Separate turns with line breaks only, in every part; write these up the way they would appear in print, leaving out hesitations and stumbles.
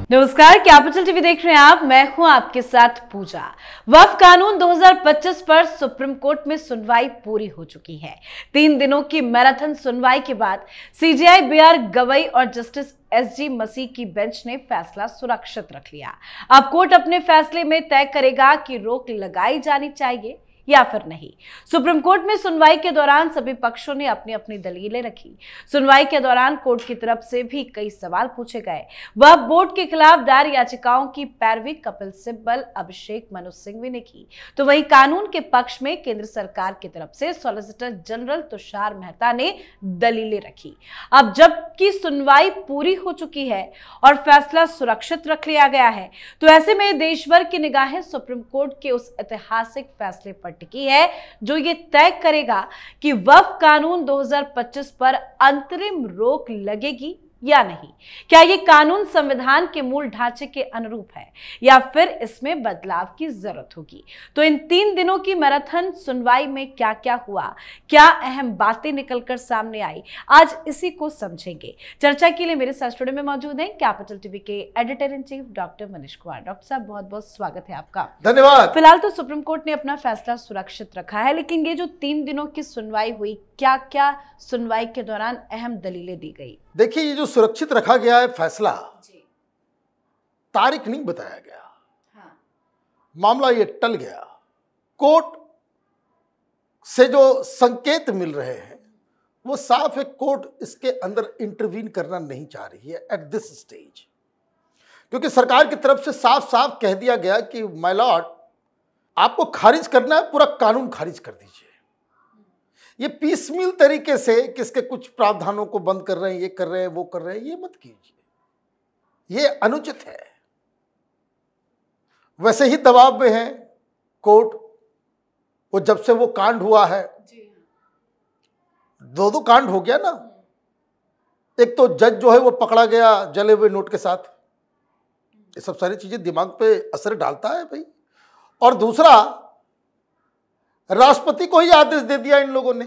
नमस्कार, capital TV देख रहे हैं आप। मैं हूं आपके साथ पूजा। वक्फ कानून 2025 पर सुप्रीम कोर्ट में सुनवाई पूरी हो चुकी है। 3 दिनों की मैराथन सुनवाई के बाद सीजेआई बीआर गवई और जस्टिस एसजी मसीह की बेंच ने फैसला सुरक्षित रख लिया। अब कोर्ट अपने फैसले में तय करेगा कि रोक लगाई जानी चाहिए या फिर नहीं। सुप्रीम कोर्ट में सुनवाई के दौरान सभी पक्षों ने अपनी अपनी दलीलें रखी। सुनवाई के दौरान कोर्ट की तरफ से भी कई सवाल पूछे गए। वह बोर्ड के खिलाफ दायर याचिकाओं की पैरवी कपिल सिब्बल, अभिषेक मनु सिंघवी ने की, तो वहीं कानून के पक्ष में केंद्र सरकार की तरफ से सॉलिसिटर जनरल तुषार मेहता ने दलीलें रखी। अब जबकि सुनवाई पूरी हो चुकी है और फैसला सुरक्षित रख लिया गया है, तो ऐसे में देश भर की निगाहें सुप्रीम कोर्ट के उस ऐतिहासिक फैसले पर टिकी है जो ये तय करेगा कि वक्फ कानून 2025 पर अंतरिम रोक लगेगी या नहीं। क्या ये कानून संविधान के मूल ढांचे के अनुरूप है या फिर इसमें बदलाव की जरूरत होगी। तो इन 3 दिनों की मैराथन सुनवाई में क्या क्या हुआ, क्या अहम बातें निकलकर सामने आई, आज इसी को समझेंगे। चर्चा के लिए मेरे साथ स्टूडियो में मौजूद हैं कैपिटल टीवी के editor in chief doctor Manish Kumar. Doctor साहब, बहुत बहुत स्वागत है आपका।
धन्यवाद।
फिलहाल तो सुप्रीम कोर्ट ने अपना फैसला सुरक्षित रखा है, लेकिन ये जो 3 दिनों की सुनवाई हुई, क्या क्या सुनवाई के दौरान अहम दलीलें दी गई?
देखिए, ये जो सुरक्षित रखा गया है फैसला, तारीख नहीं बताया गया।
हाँ।
मामला ये टल गया। कोर्ट से जो संकेत मिल रहे हैं वो साफ है, कोर्ट इसके अंदर इंटरवीन करना नहीं चाह रही है एट दिस स्टेज, क्योंकि सरकार की तरफ से साफ साफ कह दिया गया कि माय लॉर्ड, आपको खारिज करना है, पूरा कानून खारिज कर दीजिए। ये पीसमील तरीके से किसके कुछ प्रावधानों को बंद कर रहे हैं, ये कर रहे हैं, वो कर रहे हैं, ये मत कीजिए, ये अनुचित है। वैसे ही दबाव में है कोर्ट। वो जब से वो कांड हुआ है, दो कांड हो गया ना। एक तो जज जो है वो पकड़ा गया जले हुए नोट के साथ। ये सब सारी चीजें दिमाग पे असर डालता है भाई। और दूसरा, राष्ट्रपति को ही आदेश दे दिया इन लोगों ने।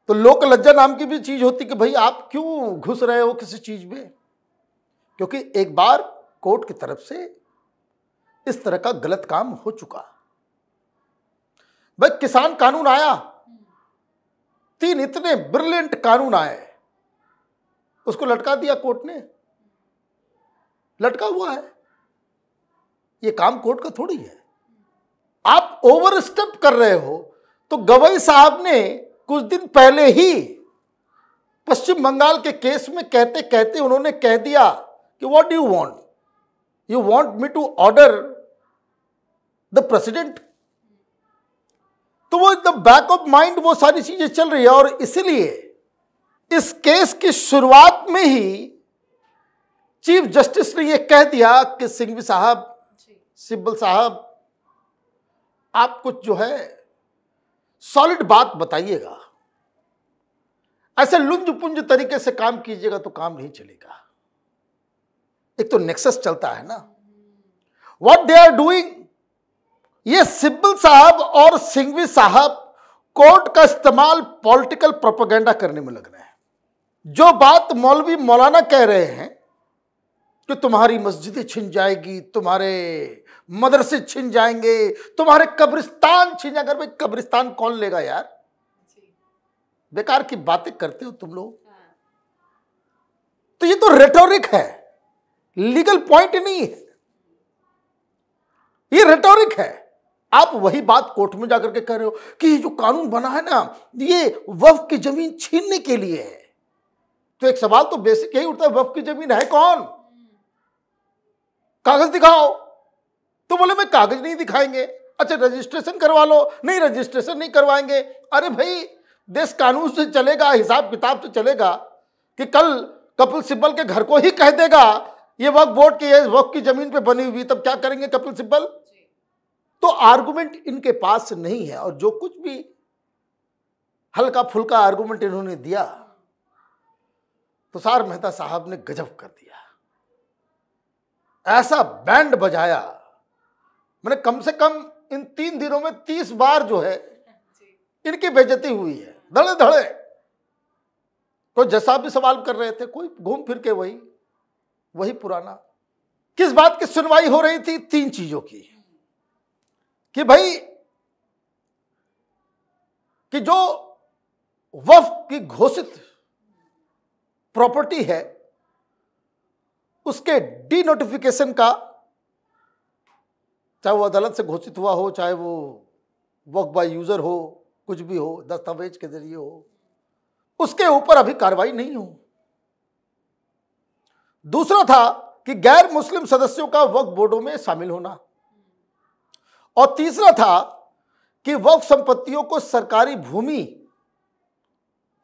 तो लोक लज्जा नाम की भी चीज होती कि भाई आप क्यों घुस रहे हो किसी चीज में, क्योंकि एक बार कोर्ट की तरफ से इस तरह का गलत काम हो चुका। भाई, किसान कानून आया, 3 इतने ब्रिलियंट कानून आए, उसको लटका दिया कोर्ट ने। लटका हुआ है, ये काम कोर्ट का थोड़ी है। आप ओवर स्टेप कर रहे हो। तो गवई साहब ने कुछ दिन पहले ही पश्चिम बंगाल के केस में कहते कहते उन्होंने कह दिया कि what do you want, you want me to order the president. तो वो द बैक ऑफ माइंड वो सारी चीजें चल रही है। और इसीलिए इस केस की शुरुआत में ही चीफ जस्टिस ने यह कह दिया कि सिंघवी साहब, सिब्बल साहब, आप कुछ जो है सॉलिड बात बताइएगा। ऐसे लुंज पुंज तरीके से काम कीजिएगा तो काम नहीं चलेगा। एक तो नेक्सस चलता है ना, व्हाट दे आर डूइंग। ये सिब्बल साहब और सिंघवी साहब कोर्ट का इस्तेमाल पॉलिटिकल प्रोपेगेंडा करने में लग रहे हैं। जो बात मौलवी मौलाना कह रहे हैं कि तुम्हारी मस्जिदें छिन जाएगी, तुम्हारे मदरसे छिन जाएंगे, तुम्हारे कब्रिस्तान छिन जाएंगे। भाई, कब्रिस्तान कौन लेगा यार? बेकार की बातें करते हो तुम लोग। तो ये तो रेटोरिक है, लीगल पॉइंट नहीं है, ये रेटोरिक है। आप वही बात कोर्ट में जाकर के कह रहे हो कि ये जो कानून बना है ना, ये वक्फ की जमीन छीनने के लिए है। तो एक सवाल तो बेसिक यही उठता है, वक्फ की जमीन है कौन? कागज दिखाओ। तो बोले मैं कागज नहीं दिखाएंगे। अच्छा, रजिस्ट्रेशन करवा लो। नहीं, रजिस्ट्रेशन नहीं करवाएंगे। अरे भाई, देश कानून से चलेगा, हिसाब किताब से चलेगा कि कल कपिल सिब्बल के घर को ही कह देगा ये वक्फ बोर्ड की वक्फ की जमीन पे बनी हुई, तब क्या करेंगे कपिल सिब्बल? तो आर्गुमेंट इनके पास नहीं है। और जो कुछ भी हल्का फुल्का आर्गुमेंट इन्होंने दिया, तुषार मेहता साहब ने गजब कर दिया। ऐसा बैंड बजाया, मैंने कम से कम इन 3 दिनों में 30 बार जो है इनकी बेइज्जती हुई है, धड़े धड़े। तो जैसा भी सवाल कर रहे थे, कोई घूम फिर के वही पुराना किस बात की सुनवाई हो रही थी? 3 चीजों की, कि भाई कि जो वक्फ की घोषित प्रॉपर्टी है उसके डी नोटिफिकेशन का, चाहे वो अदालत से घोषित हुआ हो, चाहे वो वक्फ बाय यूजर हो, कुछ भी हो, दस्तावेज के जरिए हो, उसके ऊपर अभी कार्रवाई नहीं हो। दूसरा था कि गैर मुस्लिम सदस्यों का वक्फ बोर्डों में शामिल होना, और तीसरा था कि वक्फ संपत्तियों को सरकारी भूमि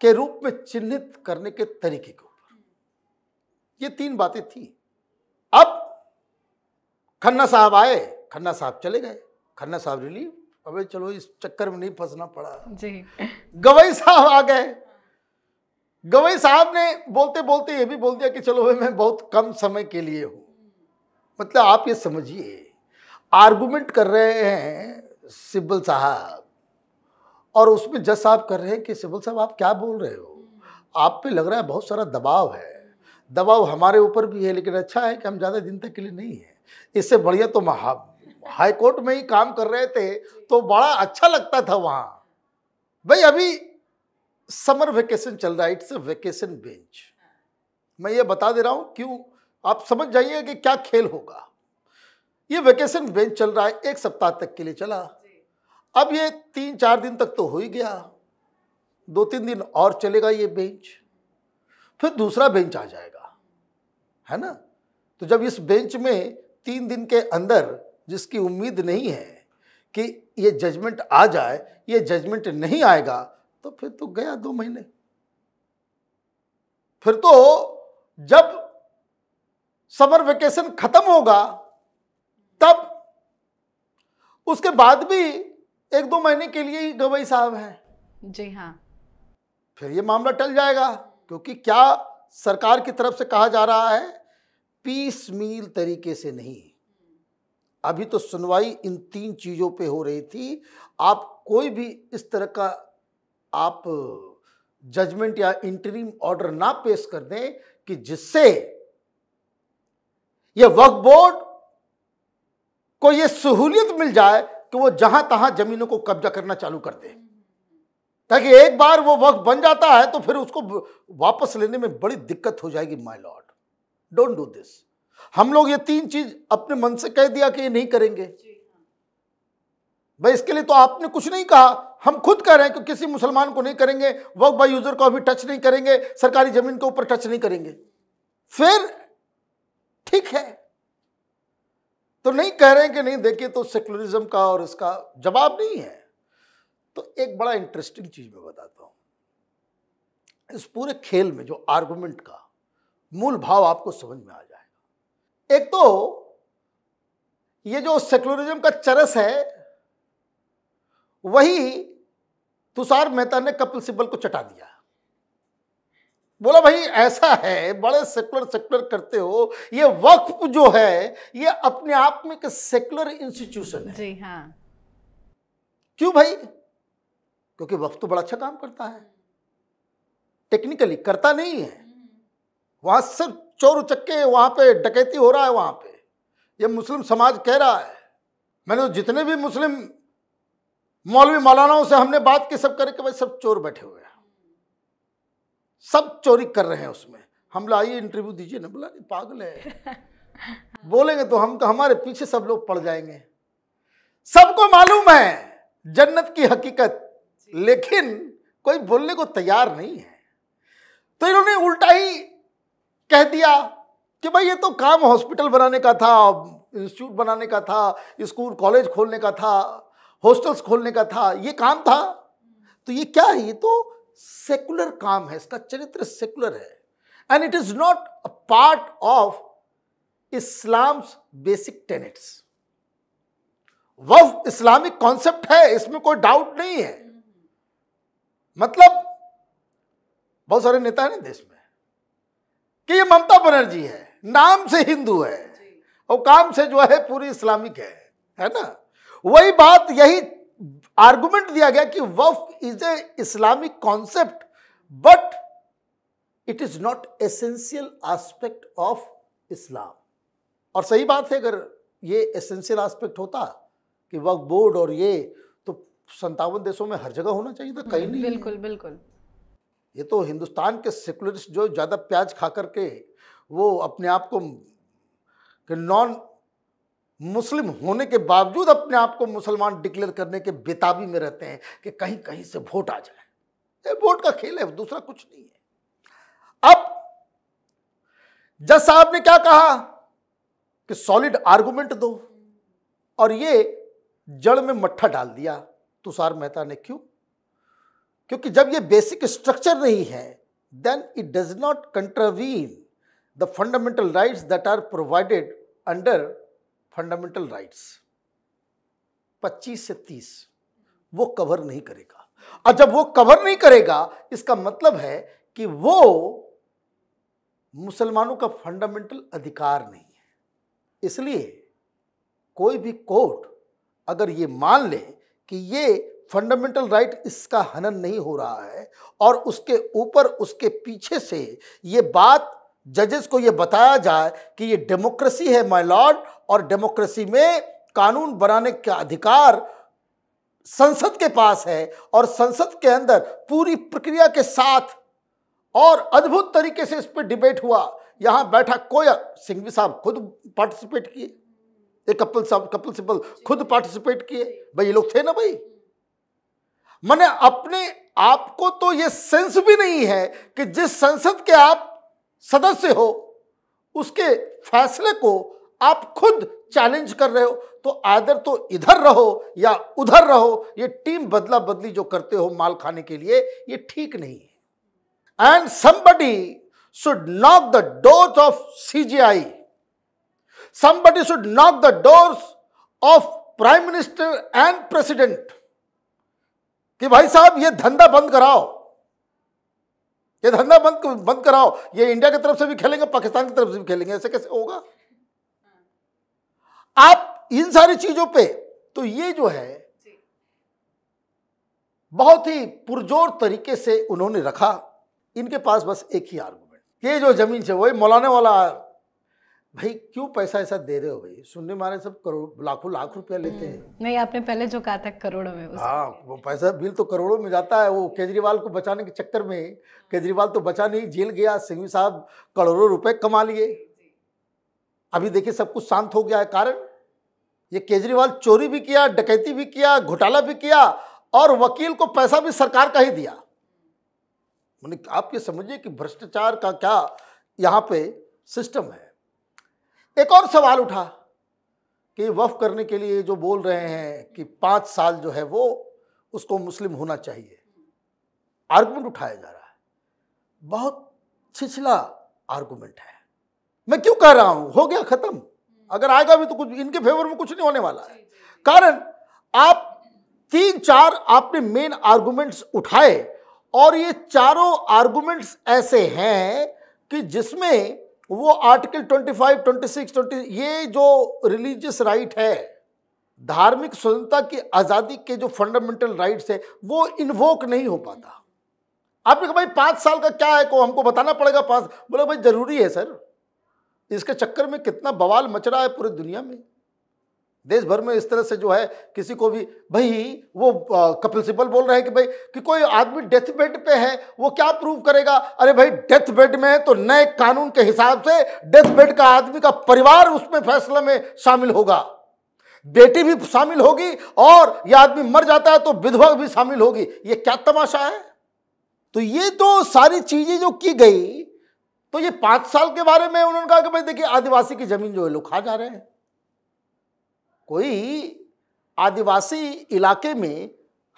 के रूप में चिन्हित करने के तरीके के ऊपर। ये 3 बातें थी। अब खन्ना साहब आए, खन्ना साहब चले गए, खन्ना साहब रिलीव, अबे चलो इस चक्कर में नहीं फंसना पड़ा जी। गवई साहब आ गए। गवई साहब ने बोलते बोलते ये भी बोल दिया कि चलो भाई मैं बहुत कम समय के लिए हूं। मतलब आप ये समझिए, आर्गुमेंट कर रहे हैं सिब्बल साहब, और उसमें जज साहब कर रहे हैं कि सिब्बल साहब आप क्या बोल रहे हो, आप पे लग रहा है बहुत सारा दबाव है। दबाव हमारे ऊपर भी है, लेकिन अच्छा है कि हम ज़्यादा दिन तक के लिए नहीं है। इससे बढ़िया तो हाई कोर्ट में ही काम कर रहे थे तो बड़ा अच्छा लगता था वहाँ। भाई अभी समर वेकेशन चल रहा है, इट्स अ वेकेशन बेंच। मैं ये बता दे रहा हूँ क्यों, आप समझ जाइए कि क्या खेल होगा। ये वेकेशन बेंच चल रहा है, 1 सप्ताह तक के लिए चला। अब ये 3-4 दिन तक तो हो ही गया, 2-3 दिन और चलेगा ये बेंच, फिर दूसरा बेंच आ जाएगा, है ना। तो जब इस बेंच में 3 दिन के अंदर, जिसकी उम्मीद नहीं है कि ये जजमेंट आ जाए, ये जजमेंट नहीं आएगा, तो फिर तो गया 2 महीने। फिर तो जब समर वेकेशन खत्म होगा तब उसके बाद भी 1-2 महीने के लिए ही गवई साहब हैं
जी। हाँ,
फिर ये मामला टल जाएगा, क्योंकि क्या सरकार की तरफ से कहा जा रहा है, पीस मील तरीके से नहीं। अभी तो सुनवाई इन 3 चीजों पे हो रही थी। आप कोई भी इस तरह का आप जजमेंट या इंटरिम ऑर्डर ना पेश कर दें कि जिससे ये वक्फ बोर्ड को ये सहूलियत मिल जाए कि वो जहां तहां जमीनों को कब्जा करना चालू कर दे, ताकि एक बार वो वक्फ बन जाता है तो फिर उसको वापस लेने में बड़ी दिक्कत हो जाएगी। My Lord, don't do this. हम लोग ये 3 चीज अपने मन से कह दिया कि ये नहीं करेंगे। भाई इसके लिए तो आपने कुछ नहीं कहा, हम खुद कह रहे हैं कि किसी मुसलमान को नहीं करेंगे, वक्फ बाय यूजर को अभी टच नहीं करेंगे, सरकारी जमीन के ऊपर टच नहीं करेंगे। फिर ठीक है, तो नहीं कह रहे हैं कि नहीं, देखिए तो सेकुलरिज्म का और इसका जवाब नहीं है। तो एक बड़ा इंटरेस्टिंग चीज मैं बताता हूं। इस पूरे खेल में जो आर्गुमेंट का मूल भाव आपको समझ में आ जाएगा। एक तो ये जो सेकुलरिज्म का चरस है, वही तुषार मेहता ने कपिल सिब्बल को चटा दिया। बोला भाई ऐसा है, बड़े सेकुलर करते हो, ये वक्फ जो है ये अपने आप में एक सेकुलर इंस्टीट्यूशन है
जी। हाँ,
क्यों भाई? क्योंकि वक्फ तो बड़ा अच्छा काम करता है, टेक्निकली करता नहीं है। वहां सिर्फ चोर उचक्के, वहां पे डकैती हो रहा है, वहां पे ये मुस्लिम समाज कह रहा है। मैंने तो जितने भी मुस्लिम मौलवी मौलानाओं से हमने बात की, सब करे कि भाई सब चोर बैठे हुए हैं, सब चोरी कर रहे हैं उसमें। हम लोग आइए इंटरव्यू दीजिए ना। बोला नहीं पागल है, बोलेंगे तो हम हमारे पीछे सब लोग पड़ जाएंगे। सबको मालूम है जन्नत की हकीकत, लेकिन कोई बोलने को तैयार नहीं है। तो इन्होंने उल्टा ही कह दिया कि भाई ये तो काम हॉस्पिटल बनाने का था, इंस्टीट्यूट बनाने का था, स्कूल कॉलेज खोलने का था, हॉस्टल्स खोलने का था, ये काम था। तो ये क्या है? ये तो सेकुलर काम है, इसका चरित्र सेकुलर है, and it is not a part of Islam's basic tenets. Waqf Islamic concept है, इसमें कोई डाउट नहीं है। मतलब बहुत सारे नेता है ना देश में कि ये ममता बनर्जी है, नाम से हिंदू है और काम से जो है पूरी इस्लामिक है ना। वही बात, यही आर्गुमेंट दिया गया कि waqf is a Islamic concept but it is not essential aspect of Islam. और सही बात है, अगर ये एसेंशियल एस्पेक्ट होता कि वक्फ बोर्ड और ये तो 57 देशों में हर जगह होना चाहिए था, कहीं नहीं।
बिल्कुल बिल्कुल।
ये तो हिंदुस्तान के सेकुलरिस्ट जो ज़्यादा प्याज खा करके वो अपने आप को नॉन मुस्लिम होने के बावजूद अपने आप को मुसलमान डिक्लेयर करने के बेताबी में रहते हैं कि कहीं कहीं से वोट आ जाए। ये वोट का खेल है, दूसरा कुछ नहीं है। अब जज साहब ने क्या कहा कि सॉलिड आर्गुमेंट दो, और ये जड़ में मट्ठा डाल दिया तुषार मेहता ने। क्यों? क्योंकि जब ये बेसिक स्ट्रक्चर नहीं है, then it does not contravene the fundamental rights that are provided under fundamental rights. 25 से 30 वो कवर नहीं करेगा, और जब वो कवर नहीं करेगा इसका मतलब है कि वो मुसलमानों का फंडामेंटल अधिकार नहीं है। इसलिए कोई भी कोर्ट अगर ये मान ले कि ये फंडामेंटल राइट इसका हनन नहीं हो रहा है, और उसके ऊपर उसके पीछे से ये बात जजेस को ये बताया जाए कि ये डेमोक्रेसी है माय लॉर्ड, और डेमोक्रेसी में कानून बनाने का अधिकार संसद के पास है, और संसद के अंदर पूरी प्रक्रिया के साथ और अद्भुत तरीके से इस पर डिबेट हुआ। यहां बैठा कोया सिंघवी साहब खुद पार्टिसिपेट किए, ये कपिल सिब्बल खुद पार्टिसिपेट किए। भाई ये लोग थे ना भाई। माने अपने आप को तो ये सेंस भी नहीं है कि जिस संसद के आप सदस्य हो उसके फैसले को आप खुद चैलेंज कर रहे हो, तो आदर तो इधर रहो या उधर रहो। ये टीम बदला बदली जो करते हो माल खाने के लिए, ये ठीक नहीं है। And somebody should knock the doors of CGI. Somebody should knock the doors of Prime Minister and President कि भाई साहब ये धंधा बंद कराओ, ये धंधा बंद कराओ। ये इंडिया की तरफ से भी खेलेंगे, पाकिस्तान की तरफ से भी खेलेंगे, ऐसे कैसे होगा? आप इन सारी चीजों पे तो ये जो है बहुत ही पुरजोर तरीके से उन्होंने रखा। इनके पास बस एक ही आर्गुमेंट, ये जो जमीन से वही मौलाने वाला। भाई क्यों पैसा ऐसा दे रहे हो भाई? सुनने माने सब करोड़ लाखों लाख रुपया लेते हैं।
नहीं, आपने पहले जो कहा था करोड़ों में,
हाँ, वो पैसा बिल तो करोड़ों में जाता है। वो केजरीवाल को बचाने के चक्कर में, केजरीवाल तो बचा नहीं, जेल गया, सिंघवी साहब करोड़ों रुपए कमा लिए। अभी देखिए सब कुछ शांत हो गया है। कारण ये केजरीवाल चोरी भी किया, डकैती भी किया, घोटाला भी किया, और वकील को पैसा भी सरकार का ही दिया। मैंने आप ये समझिए कि भ्रष्टाचार का क्या यहाँ पे सिस्टम है। एक और सवाल उठा कि वक्फ करने के लिए जो बोल रहे हैं कि 5 साल जो है वो उसको मुस्लिम होना चाहिए, आर्गुमेंट उठाया जा रहा है। बहुत छिछला आर्गुमेंट है। मैं क्यों कह रहा हूं, हो गया खत्म। अगर आएगा भी तो कुछ इनके फेवर में कुछ नहीं होने वाला है। कारण आप 3-4 आपने मेन आर्गुमेंट्स उठाए, और ये चारों आर्गुमेंट्स ऐसे हैं कि जिसमें वो आर्टिकल 25, 26, 20 ये जो रिलीजियस राइट है, धार्मिक स्वतंत्रता की आजादी के जो फंडामेंटल राइट्स है, वो इन्वोक नहीं हो पाता। आपने कहा भाई 5 साल का क्या है, को हमको बताना पड़ेगा 5। बोला भाई जरूरी है सर, इसके चक्कर में कितना बवाल मच रहा है पूरी दुनिया में, देश भर में। इस तरह से जो है किसी को भी भाई वो कपिल सिब्बल बोल रहे हैं कि भाई कि कोई आदमी डेथ बेड पे है, वो क्या प्रूव करेगा? अरे भाई डेथ बेड में है तो नए कानून के हिसाब से डेथ बेड का आदमी का परिवार उसमें फैसले में शामिल होगा, बेटी भी शामिल होगी, और यह आदमी मर जाता है तो विधवा भी शामिल होगी। ये क्या तमाशा है? तो ये तो सारी चीजें जो की गई, तो ये 5 साल के बारे में उन्होंने कहा कि भाई देखिए आदिवासी की जमीन जो है लोग खा जा रहे हैं। कोई आदिवासी इलाके में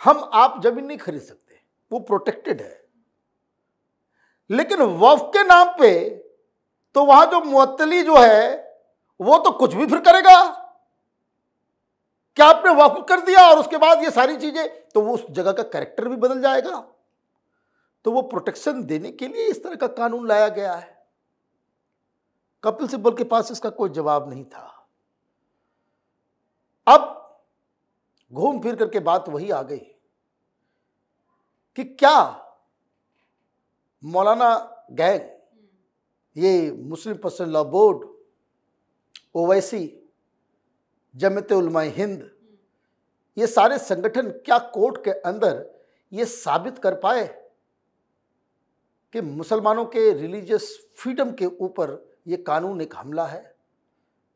हम आप जमीन नहीं खरीद सकते, वो प्रोटेक्टेड है। लेकिन वक्फ के नाम पे तो वहां जो मुअत्तली जो है वो तो कुछ भी फिर करेगा। क्या आपने वक्फ कर दिया और उसके बाद ये सारी चीजें, तो वो उस जगह का कैरेक्टर भी बदल जाएगा। तो वो प्रोटेक्शन देने के लिए इस तरह का कानून लाया गया है। कपिल सिब्बल के पास इसका कोई जवाब नहीं था। अब घूम फिर करके बात वही आ गई कि क्या मौलाना गैंग, ये Muslim personal law board Owaisi, Jamiat Ulama-e Hind, ये सारे संगठन क्या कोर्ट के अंदर ये साबित कर पाए कि मुसलमानों के रिलीजियस फ्रीडम के ऊपर ये कानून एक हमला है?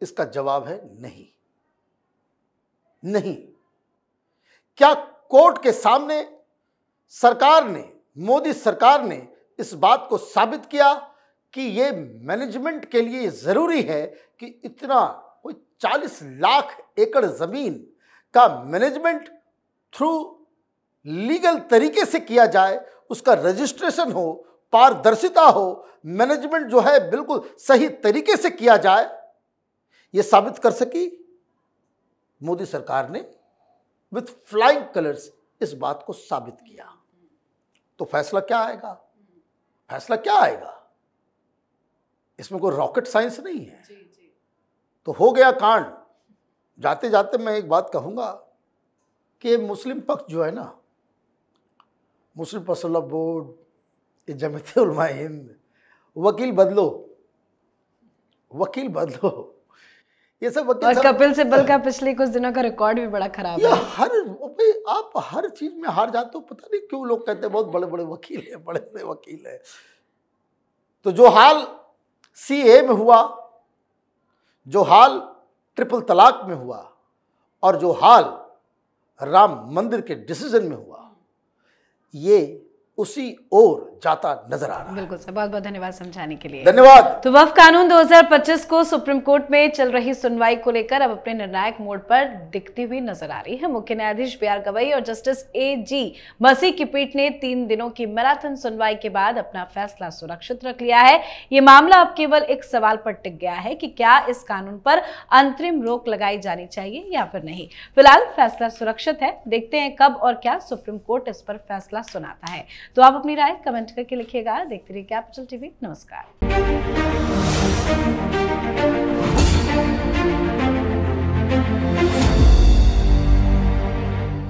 इसका जवाब है नहीं, नहीं। क्या कोर्ट के सामने सरकार ने, मोदी सरकार ने इस बात को साबित किया कि ये मैनेजमेंट के लिए जरूरी है कि इतना कोई 40 लाख एकड़ जमीन का मैनेजमेंट थ्रू लीगल तरीके से किया जाए, उसका रजिस्ट्रेशन हो, पारदर्शिता हो, मैनेजमेंट जो है बिल्कुल सही तरीके से किया जाए, यह साबित कर सकी? मोदी सरकार ने विथ फ्लाइंग कलर्स इस बात को साबित किया। तो फैसला क्या आएगा? फैसला क्या आएगा? इसमें कोई रॉकेट साइंस नहीं है। तो हो गया कांड। जाते जाते मैं एक बात कहूंगा कि मुस्लिम पक्ष जो है ना, मुस्लिम पर्सनल बोर्ड, ये जमीयत उलमाए हिंद, वकील बदलो, वकील बदलो। ये सब वकील,
और कपिल सिब्बल का पिछले कुछ दिनों का रिकॉर्ड भी बड़ा खराब है।
आप हर चीज में हार जाते हो। पता नहीं क्यों लोग कहते हैं बहुत बड़े बड़े वकील हैं, बड़े बड़े वकील हैं। तो जो हाल सीए में हुआ, जो हाल ट्रिपल तलाक में हुआ, और जो हाल राम मंदिर के डिसीजन में हुआ, ये उसी ओर जाता नजर आ रहा है।
बिल्कुल सर, बहुत बहुत धन्यवाद समझाने के लिए।
धन्यवाद।
तो वक्फ कानून 2025 को सुप्रीम कोर्ट में चल रही सुनवाई को लेकर अब अपने निर्णायक मोड़ पर दिखती हुई नजर आ रही है। मुख्य न्यायाधीश बीआर गवई और जस्टिस एजी मसीह की पीठ ने 3 दिनों की मैराथन सुनवाई के बाद अपना फैसला सुरक्षित रख लिया है। ये मामला अब केवल एक सवाल पर टिक गया है कि क्या इस कानून पर अंतरिम रोक लगाई जानी चाहिए या फिर नहीं। फिलहाल फैसला सुरक्षित है, देखते हैं कब और क्या सुप्रीम कोर्ट इस पर फैसला सुनाता है। तो आप अपनी राय कमेंट करके लिखिएगा। देखते रहिए कैपिटल टीवी। नमस्कार।